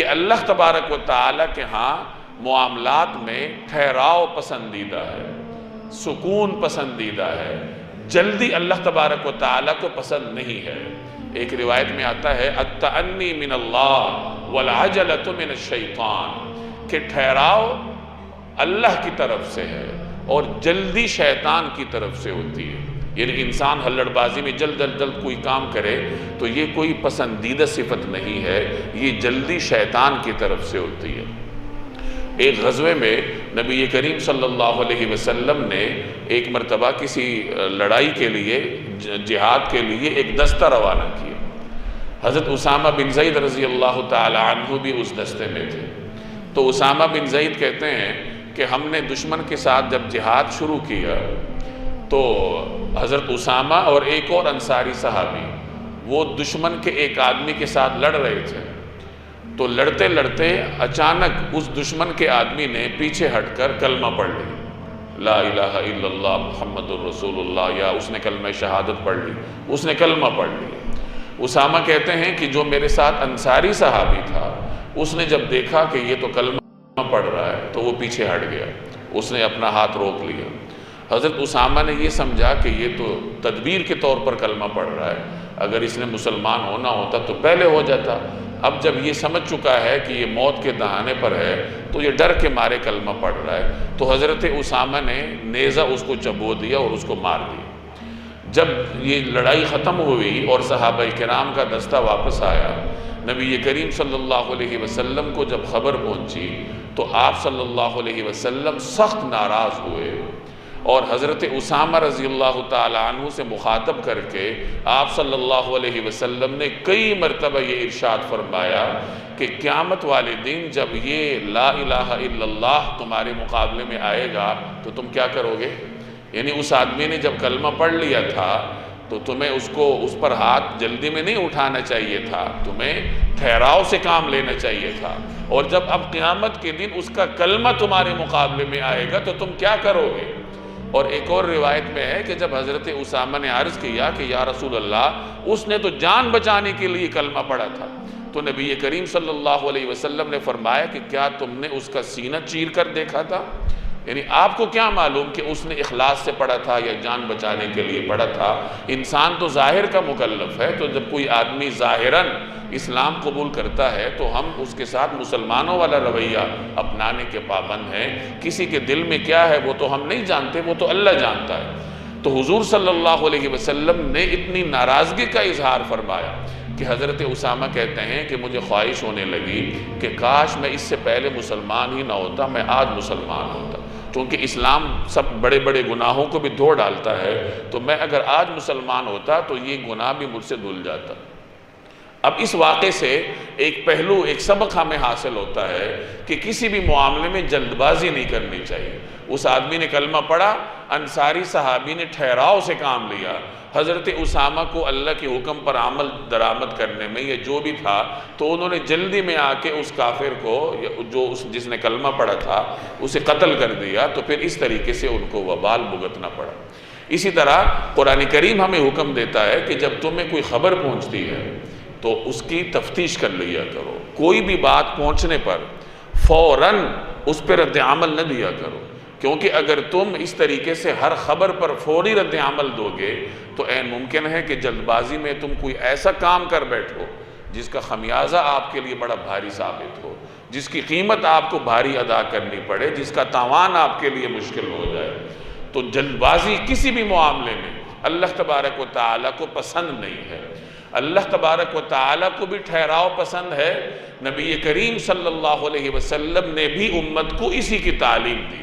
کہ اللہ تبارک و تعالیٰ کے ہاں معاملات میں ٹھہراؤ پسندیدہ ہے، سکون پسندیدہ ہے، جلدی اللہ تبارک و تعالیٰ کو پسند نہیں ہے۔ ایک روایت میں آتا ہے التأنی من اللہ والعجلۃ من الشیطان، کہ ٹھہراؤ اللہ کی طرف سے ہے اور جلدی شیطان کی طرف سے ہوتی ہے۔ یعنی انسان ہلڑ بازی میں جلد کوئی کام کرے تو یہ کوئی پسندیدہ صفت نہیں ہے، یہ جلدی شیطان کی طرف سے ہوتی ہے۔ ایک غزوے میں نبی کریم صلی اللہ علیہ وسلم نے ایک مرتبہ کسی لڑائی کے لیے، جہاد کے لیے ایک دستہ روانہ کیا۔ حضرت اسامہ بن زید رضی اللہ تعالی عنہ بھی اس دستے میں تھے۔ تو اسامہ بن زید کہتے ہیں کہ ہم نے دشمن کے ساتھ جب جہاد شروع کیا تو حضرت اسامہ اور ایک اور انصاری صحابی وہ دشمن کے ایک آدمی کے ساتھ لڑ رہے تھے۔ تو لڑتے لڑتے اچانک اس دشمن کے آدمی نے پیچھے ہٹ کر کلمہ پڑھ لی، لا الہ الا اللہ محمد الرسول اللہ، یا اس نے کلمہ شہادت پڑھ لی، اس نے کلمہ پڑھ لی۔ اسامہ کہتے ہیں کہ جو میرے ساتھ انصاری صحابی تھا اس نے جب دیکھا کہ یہ تو کلمہ پڑھ رہا ہے تو وہ پیچھے ہٹ گیا، اس نے اپنا ہاتھ روک لیا۔ حضرت اسامہ نے یہ سمجھا کہ یہ تو تدبیر کے طور پر کلمہ پڑھ رہا ہے، اگر اس نے مسلمان ہونا ہوتا تو پہلے ہو جاتا۔ اب جب یہ سمجھ چکا ہے کہ یہ موت کے دہانے پر ہے تو یہ ڈر کے مارے کلمہ پڑھ رہا ہے، تو حضرت اسامہ نے نیزہ اس کو چبو دیا اور اس کو مار دیا۔ جب یہ لڑائی ختم ہوئی اور صحابہ کرام کا دستہ واپس آیا، نبی کریم صلی اللہ علیہ وسلم کو جب خبر پہنچی تو آپ صلی اللہ علیہ وسلم سخت ناراض ہوئے، اور حضرت اسامہ رضی اللہ تعالی عنہ سے مخاطب کر کے آپ صلی اللہ علیہ وسلم نے کئی مرتبہ یہ ارشاد فرمایا کہ قیامت والے دن جب یہ لا الہ الا اللہ تمہارے مقابلے میں آئے گا تو تم کیا کرو گے؟ یعنی اس آدمی نے جب کلمہ پڑھ لیا تھا تو تمہیں اس پر ہاتھ جلدی میں نہیں اٹھانا چاہیے تھا، تمہیں ٹھہراؤ سے کام لینا چاہیے تھا، اور جب اب قیامت کے دن اس کا کلمہ تمہارے مقابلے میں آئے گا تو تم کیا کرو گے؟ اور ایک اور روایت میں ہے کہ جب حضرت اسامہ نے عرض کیا کہ یا رسول اللہ اس نے تو جان بچانے کے لیے کلمہ پڑھا تھا، تو نبی کریم صلی اللہ علیہ وسلم نے فرمایا کہ کیا تم نے اس کا سینہ چیر کر دیکھا تھا؟ یعنی آپ کو کیا معلوم کہ اس نے اخلاص سے پڑھا تھا یا جان بچانے کے لیے پڑھا تھا؟ انسان تو ظاہر کا مکلف ہے، تو جب کوئی آدمی ظاہراً اسلام قبول کرتا ہے تو ہم اس کے ساتھ مسلمانوں والا رویہ اپنانے کے پابند ہیں۔ کسی کے دل میں کیا ہے وہ تو ہم نہیں جانتے، وہ تو اللہ جانتا ہے۔ تو حضور صلی اللہ علیہ وسلم نے اتنی ناراضگی کا اظہار فرمایا کہ حضرت اسامہ کہتے ہیں کہ مجھے خواہش ہونے لگی کہ کاش میں اس سے پہلے مسلمان ہی نہ ہوتا، میں آج مسلمان ہوتا، چونکہ اسلام سب بڑے بڑے گناہوں کو بھی دھو ڈالتا ہے، تو میں اگر آج مسلمان ہوتا تو یہ گناہ بھی مجھ سے دھل جاتا۔ اب اس واقعے سے ایک پہلو، ایک سبق ہمیں حاصل ہوتا ہے کہ کسی بھی معاملے میں جلد بازی نہیں کرنی چاہیے۔ اس آدمی نے کلمہ پڑھا، انصاری صحابی نے ٹھہراؤ سے کام لیا۔ حضرت اسامہ کو اللہ کے حکم پر عمل درآمد کرنے میں یہ جو بھی تھا تو انہوں نے جلدی میں آ کے اس کافر کو جس نے کلمہ پڑھا تھا اسے قتل کر دیا، تو پھر اس طریقے سے ان کو وبال بھگتنا پڑا۔ اسی طرح قرآن کریم ہمیں حکم دیتا ہے کہ جب تمہیں کوئی خبر پہنچتی ہے تو اس کی تفتیش کر لیا کرو، کوئی بھی بات پہنچنے پر فوراً اس پر رد عمل نہ دیا کرو، کیونکہ اگر تم اس طریقے سے ہر خبر پر فوری رد عمل دو گے تو عین ممکن ہے کہ جلد بازی میں تم کوئی ایسا کام کر بیٹھو جس کا خمیازہ آپ کے لیے بڑا بھاری ثابت ہو، جس کی قیمت آپ کو بھاری ادا کرنی پڑے، جس کا تاوان آپ کے لیے مشکل ہو جائے۔ تو جلد بازی کسی بھی معاملے میں اللہ تبارک و تعالیٰ کو پسند نہیں ہے۔ اللہ تبارک و تعالیٰ کو بھی ٹھہراؤ پسند ہے۔ نبی کریم صلی اللہ علیہ وسلم نے بھی امت کو اسی کی تعلیم دی۔